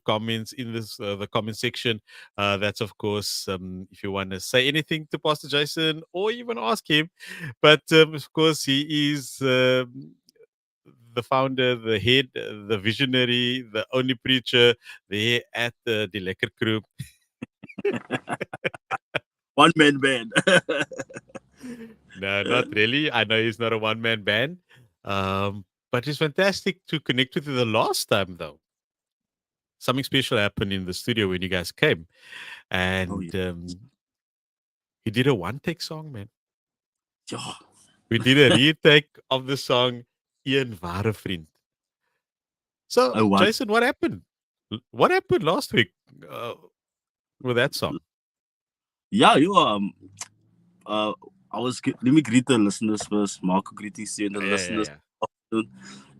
comments in this the comment section. That's of course if you want to say anything to Pastor Jason or even ask him. But of course, he is the founder, the head, the visionary, the only preacher there at the Lekker Crew. One man band. No, not really. I know he's not a one man band. But it's fantastic to connect with you the last time, though. Something special happened in the studio when you guys came. Oh And yeah. you did a one take song, man. Yeah. We did a retake of the song Een Ware Vriend. So, I want. Jason, what happened? What happened last week uh, with that song? Yeah, you uh let me greet the listeners first. Maak 'n greetings to the Yeah, yeah, listeners. yeah.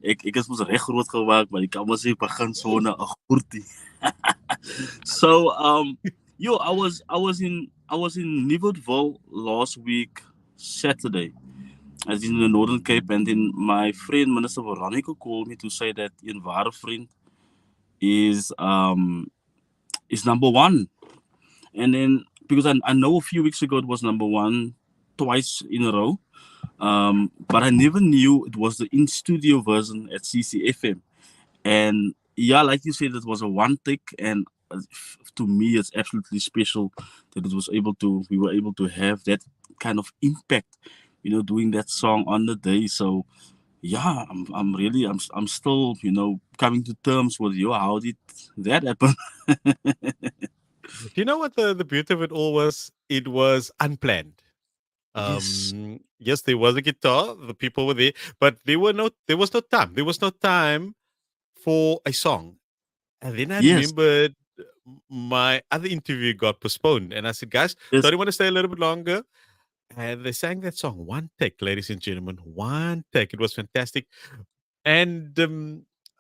Ek is mos reg groot gemaak, maar ek kan mos sê begin so na 'n groetie. So yo, I was in Nivotville last week Saturday, as in the Northern Cape, and then my friend Minister Veronica called me to say that Een Ware Vriend is number one. And then because I know a few weeks ago it was number one twice in a row, but I never knew it was the in studio version at CCFM. And yeah, like you said, it was a one take, and to me, it's absolutely special that we were able to have that kind of impact, doing that song on the day. So yeah, I'm still, coming to terms with you. How did that happen? Do you know what the beauty of it all was? It was unplanned. Yes, Yes, there was a guitar, the people were there, but there was no time. There was no time for a song. And then I yes, remembered my other interview got postponed. And I said, guys, yes, don't you want to stay a little bit longer? And they sang that song, one take, ladies and gentlemen, one take. It was fantastic. And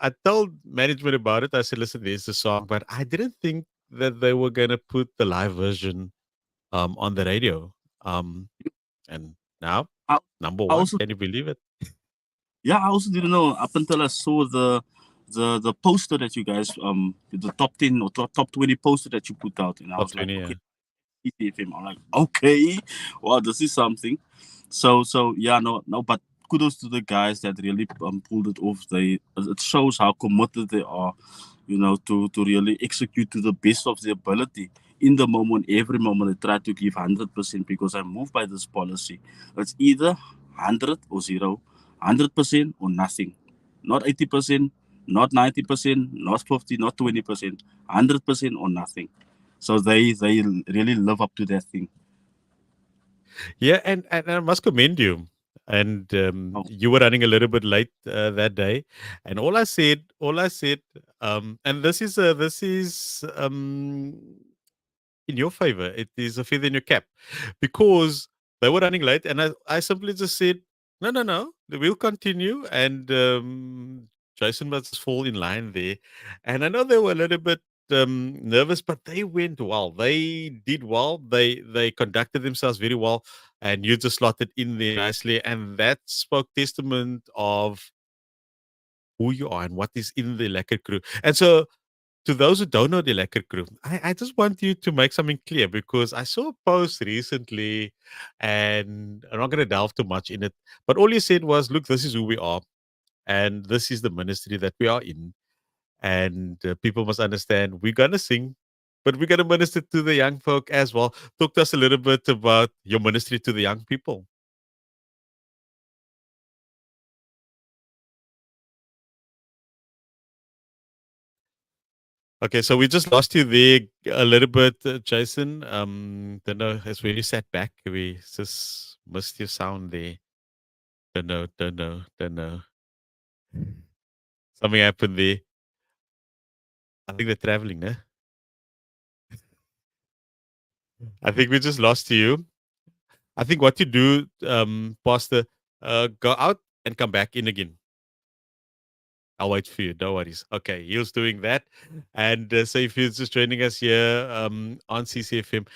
I told management about it. I said, listen, there's a song, but I didn't think that they were going to put the live version on the radio. Um, and now, I, number I one, also can you believe it? Yeah, I also didn't know up until I saw the poster that you guys the top 10 or top 20 poster that you put out, and I Top was like, 20, okay, yeah. CCFM. I'm like, okay, wow, this is something. So yeah, no, but kudos to the guys that really pulled it off. It shows how committed they are, to really execute to the best of their ability. In the moment, every moment, they try to give 100% because I move by this policy. It's either 100 or zero, 100% or nothing. Not 80%, not 90%, not 50, not 20%, 100% or nothing. So they really live up to that thing. Yeah, and I must commend you. And Oh, you were running a little bit late that day, and all I said, and this is in your favor. It is a feather in your cap, because they were running late, and I simply just said, no, no, no, we'll continue, and Jason must just fall in line there. And I know they were a little bit nervous, but they went well. They did well. They conducted themselves very well, and you just slotted in there nicely, and that spoke testament of who you are and what is in the Lekker Crew. And so, to those who don't know the Lekker Crew, I just want you to make something clear, because I saw a post recently, and I'm not going to delve too much in it, but all you said was, look, this is who we are, and this is the ministry that we are in. And people must understand we're going to sing, but we're going to minister to the young folk as well. Talk to us a little bit about your ministry to the young people. Okay, so we just lost you there a little bit, Jason. Don't know, as when you sat back, we just missed your sound there. Don't know, don't know, don't know. Something happened there. I think they're traveling, né? I think we just lost you. I think what you do, Pastor, go out and come back in again. I'll wait for you. No worries. Okay, he was doing that. And so, if you're just joining us here on CCFM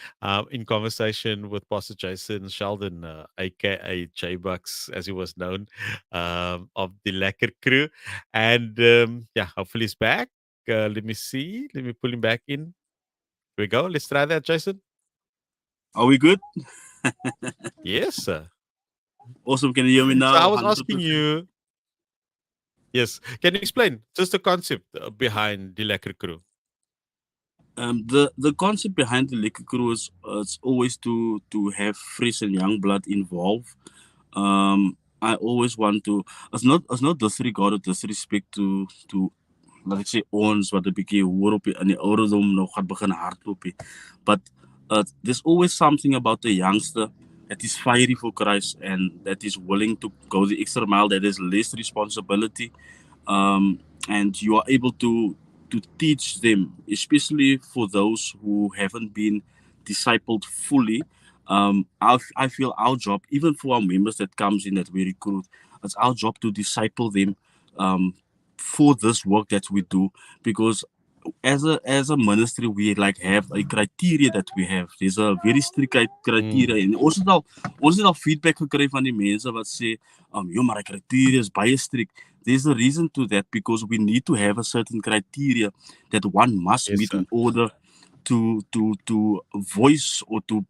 in conversation with Pastor Jason Sheldon, aka J Bucks, as he was known, of the Lekker Crew. And yeah, hopefully he's back. let me see. Let me pull him back in. Here we go. Let's try that, Jason. Are we good? Yes, sir. Awesome. Can you hear me So I now? was asking 100%. you, yes, can you explain just the concept behind the Lekker Crew? The concept behind the Lekker Crew is it's always to have fresh and young blood involved. I always want to. It's not disregard or disrespect to laat ek sê ons wat 'n bietjie hoor op in die ouderdom nog gaan begin hardloop het. But there's always something about the youngster that is fiery for Christ and that is willing to go the extra mile, that is less responsibility. And you are able to teach them, especially for those who haven't been discipled fully. I feel our job, even for our members that comes in that we recruit, it's our job to disciple them um, for this work that we do, because as a ministry we like have a criteria that we have. There's a very strict criteria, Mm, en ons het al feedback gekry van die mense wat sê joh, maar die criteria is baie strict. There's a reason to that, because we need to have a certain criteria that one must yes, meet sir. in order to voice or to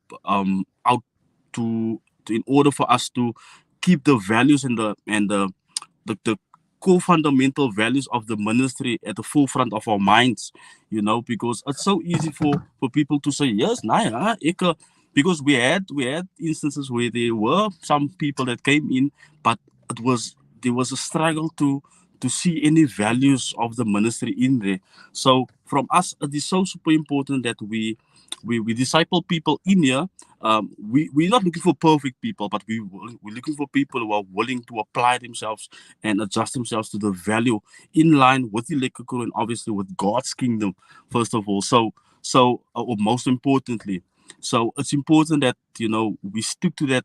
out to in order for us to keep the values and the core fundamental values of the ministry at the forefront of our minds, because it's so easy for people to say yes, nah, because we had instances where there were some people that came in, but there was a struggle to see any values of the ministry in there. So from us, it is so super important that we disciple people in here. We're not looking for perfect people, but we're looking for people who are willing to apply themselves and adjust themselves to the value in line with the Lekker Crew and obviously with God's kingdom, first of all. Or most importantly, so it's important that we stick to that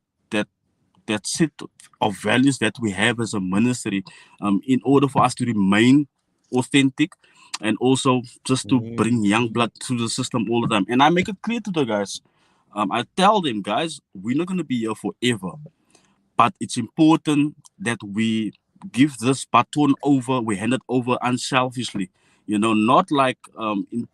set of values that we have as a ministry, in order for us to remain authentic and also just to bring young blood through the system all the time. And I make it clear to the guys. I tell them, guys, we're not going to be here forever, but it's important that we give this baton over, we hand it over unselfishly. Not like in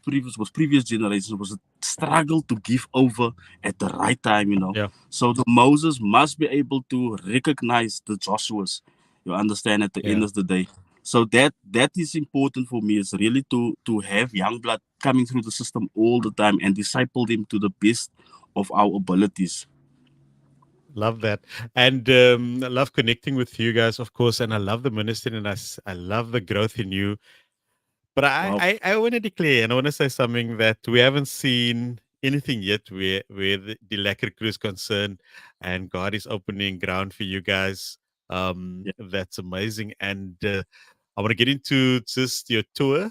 previous generations was a struggle to give over at the right time. Yeah, So the Moses must be able to recognize the Joshuas. You understand, at the end yeah. of the day. So that is important for me. Is really to have young blood coming through the system all the time and disciple them to the best of our abilities. Love that. And I love connecting with you guys, of course. And I love the ministry and I love the growth in you. But I, Wow. I, I want to declare and I want to say something that we haven't seen anything yet where the Lekker Crew is concerned, and God is opening ground for you guys. Yeah. That's amazing. And I want to get into just your tour,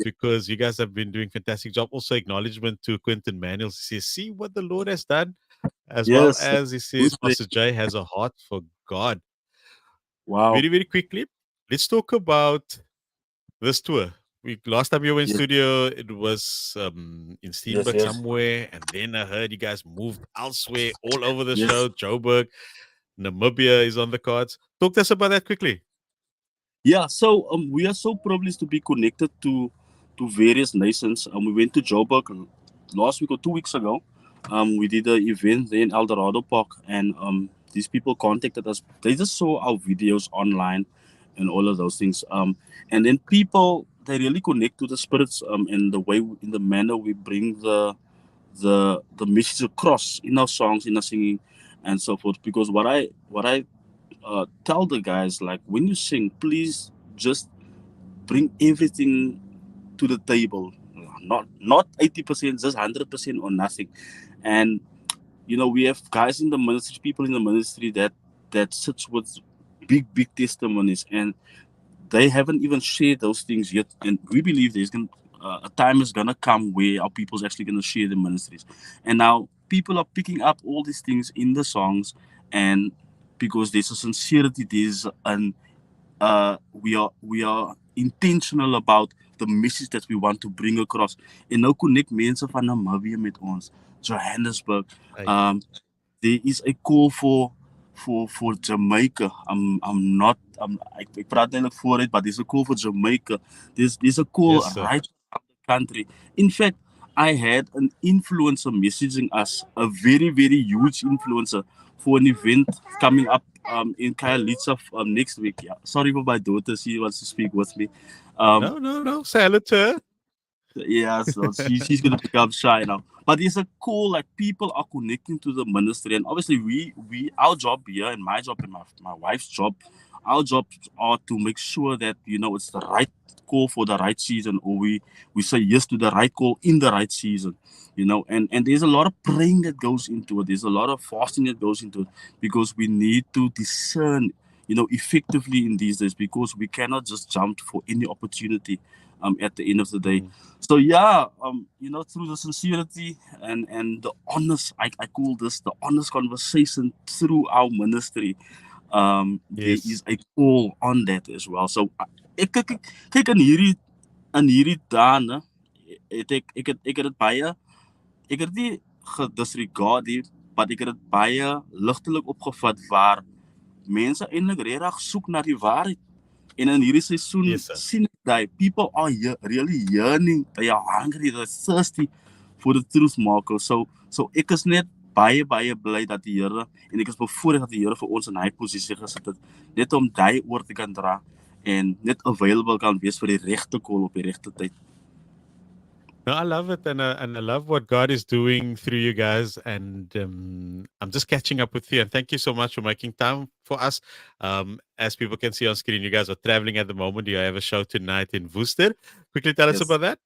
because you guys have been doing fantastic job. Also, acknowledgement to Quentin Manuel. He says, see what the Lord has done, as well Yes. as he says, Who's Pastor Jay has a heart for God. Wow. Very, very quickly, let's talk about this tour. We last time you were in Yes. studio, it was in Yes. Steenberg Yes. somewhere, and then I heard you guys moved elsewhere, all over the Yes. show. Joburg, Namibia is on the cards. Talk to us about that quickly. Yeah. So we are so privileged to be connected to various nations. We went to Joburg last week or 2 weeks ago. We did an event there in El Dorado Park, and these people contacted us. They just saw our videos online and all of those things. And then people, they really connect to the spirits, in the way, in the manner we bring the message across in our songs, in our singing, and so forth. Because what I tell the guys, like, when you sing, please just bring everything to the table. Not 80%, just 100% or nothing. And we have guys in the ministry, people in the ministry that sits with big testimonies, and they haven't even shared those things yet. And we believe a time is gonna come where our people's actually gonna share the ministries. And now people are picking up all these things in the songs, and because there's a sincerity, there's an we are intentional about the message that we want to bring across. En nou connect mense van Namibië met ons, Johannesburg. Hey. Um, there is a call for Jamaica. Ik praat eigenlijk voor het, but there's a call for Jamaica. There's a call Yes, sir. right around the country. In fact, I had an influencer messaging us, a very, very huge influencer, for an event coming up in Kayalitsa next week. Yeah. Sorry for my daughter, she wants to speak with me. Um, No, no, no. Salute to her. yeah, so she's gonna become shy now. But it's a cool, like, people are connecting to the ministry, and obviously we our job here, and my job and my wife's job, our jobs are to make sure that it's the right call for the right season, or we say yes to the right call in the right season. And there's a lot of praying that goes into it. There's a lot of fasting that goes into it, because we need to discern effectively in these days, because we cannot just jump for any opportunity at the end of the day. Mm. So yeah, through the sincerity and the honest, I call this the honest conversation through our ministry. There is Yes. a call on that as well. So kyk in hierdie dae, ek het dit baie, ek het nie gedisregard nie, maar ek het dit baie ligtelik opgevat, waar mense eintlik regtig soek na die waarheid. En in hierdie seisoen Yes, sir. sien ek dat people are really yearning, they are hungry, they're thirsty for the truth, Marco. So ek is net baie bly dat die Here, en ek is bevoorreg dat die Here vir ons in hy posisie gesit het, net om daai oor te kan dra en net available kan wees vir die regte call op die regte tyd. No, I love it, and I love what God is doing through you guys. And I'm just catching up with you. And thank you so much for making time for us. As people can see on screen, you guys are traveling at the moment. You have a show tonight in Worcester. Quickly tell us Yes. about that.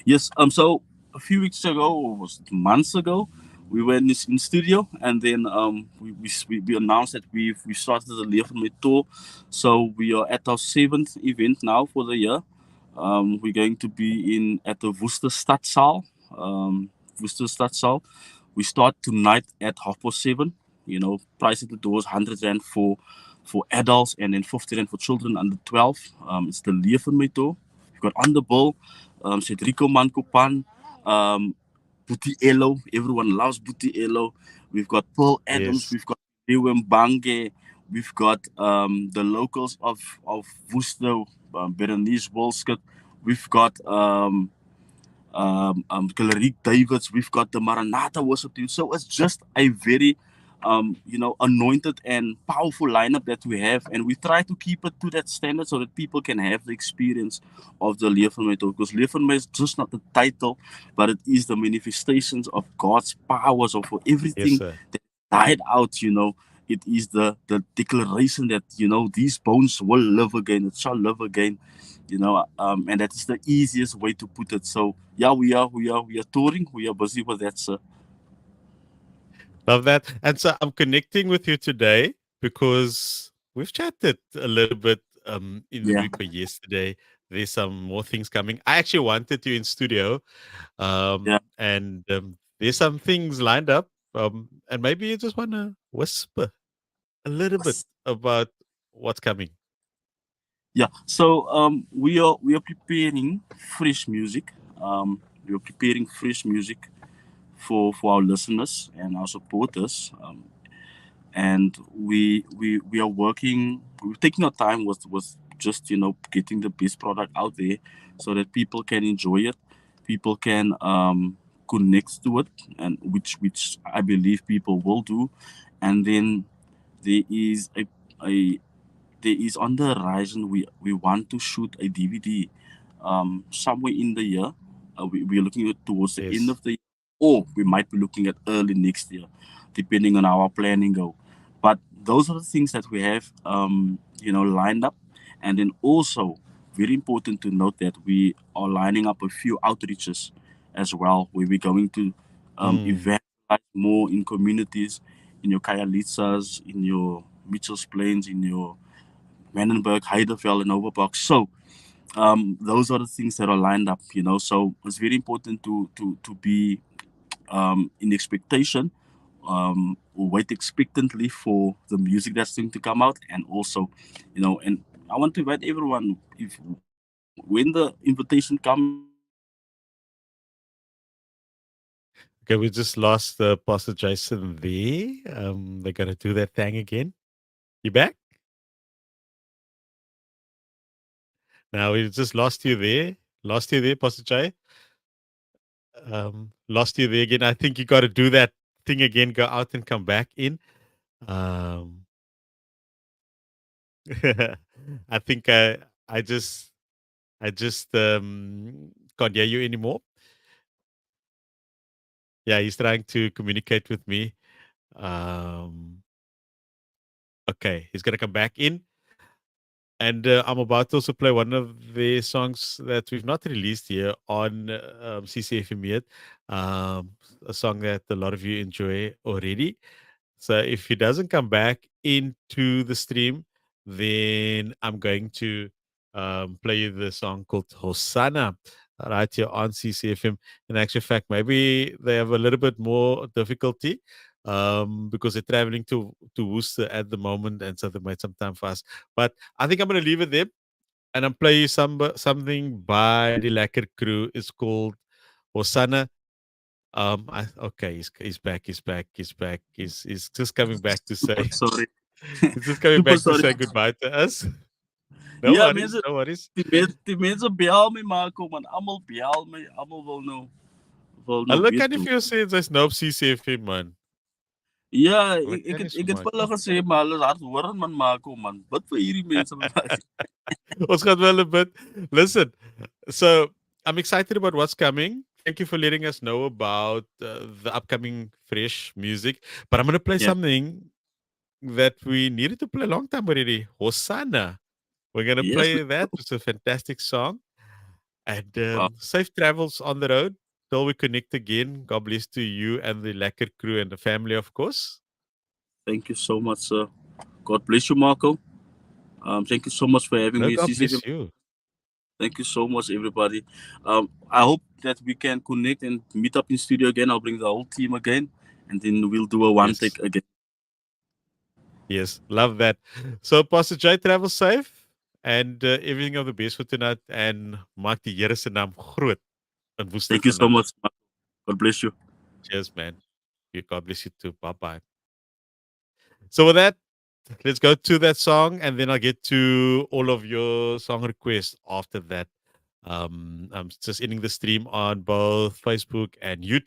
Yes. So a few weeks ago, or was it months ago, we were in studio, and then we announced that we started the Lekker Crew tour. So we are at our 7th event now for the year. We're going to be at the Worcester Stadsaal. Worcester Stadsaal. We start tonight at 7:30. Price at the door is R100 for adults, and then R50 for children under 12. It's the Lekker Crew tour. We've got on the bill, Cedrico Mancopan, Buti Elo. Everyone loves Buti Elo. We've got Paul Adams. Yes. We've got Ewan Bange. We've got the locals of Worcester, Berenice Wolskut. We've got Clarice Davids. We've got the Maranatha worship team. So it's just a very anointed and powerful lineup that we have, and we try to keep it to that standard so that people can have the experience of the Lekker Crew, because Lekker Crew is just not the title, but it is the manifestations of God's power. So for Yes, everything sir. that died out, it is the declaration that these bones will live again, it shall live again, and that is the easiest way to put it. So yeah, we are touring, we are busy with that, sir. Love that. And so I'm connecting with you today because we've chatted a little bit in the Yeah. week or yesterday. There's some more things coming. I actually wanted you in studio, Yeah. and there's some things lined up. And maybe you just want to whisper a little bit about what's coming. Yeah, so we are preparing fresh music. We are preparing fresh music for our listeners and our supporters. And we are working. We're taking our time with just getting the best product out there, so that people can enjoy it, people can connect to it, and which I believe people will do. And then there is a there is on the horizon. We want to shoot a DVD somewhere in the year. We're looking at towards the end Yes. of the year, or we might be looking at early next year, depending on how our planning go. But those are the things that we have, lined up. And then also, very important to note that we are lining up a few outreaches as well, where we're going to Mm. evangelize more in communities, in your Kayalitsas, in your Mitchell's Plains, in your Vandenberg, Heidelveld, and Overpark. So those are the things that are lined up. So it's very important to be in expectation, or wait expectantly for the music that's going to come out. And also, and I want to invite everyone, if when the invitation comes, just let us know. Okay, we just lost Pastor Jason there. They're gonna do that thing again. You back? Now we just lost you there. Lost you there, Pastor Jay. Lost you there again. I think you got to do that thing again. Go out and come back in. Um, I think I just can't hear you anymore. Yeah, he's trying to communicate with me. Um, okay, he's gonna come back in. And I'm about to also play one of the songs that we've not released here on CCFM yet. A song that a lot of you enjoy already. So if he doesn't come back into the stream, then I'm going to play you the song called Hosanna right here on CCFM. In actual fact, maybe they have a little bit more difficulty because they're traveling to Worcester at the moment, and so they made some time for us. But I think I'm going to leave it there, and I'm play you something by the Lekker Crew. It's called Hosanna. Okay, he's back. He's back. He's back. He's just coming back to Super say sorry. he's just coming Super back to sorry. say goodbye to us. No Ja, worries. mense, No worries. die mense bel my maar kom en almal bel my, almal wil nou Hulle weet kan nie toe. vir jou sê jy's nou op CCFM man. Ja, Hulle kan nie so ek het maak vir hulle nie. gesê maar hulle is hardhorend man, kom man. Bid vir hierdie mense met my. Ons gaan wel 'n bit. Listen, so I'm excited about what's coming. Thank you for letting us know about the upcoming fresh music. But I'm going to play Yeah. something that we needed to play a long time already. Hosanna. We're going to Yes. play that. It's a fantastic song. And Wow. safe travels on the road till we connect again. God bless to you and the Lekker Crew and the family, of course. Thank you so much, sir. God bless you, Marco. Thank you so much for having No, me. God CCFM. bless you. Thank you so much, everybody. I hope that we can connect and meet up in studio again. I'll bring the whole team again, and then we'll do a one Yes. take again. Yes. Love that. So, Pastor Jay, travel safe and everything of the best for tonight. And maak die Here se naam groot in Woester Thank you so vandag. much, Marco. God bless you. Cheers, man. God bless you too. Bye bye. So, with that, let's go to that song and then I'll get to all of your song requests after that. I'm just ending the stream on both Facebook and YouTube.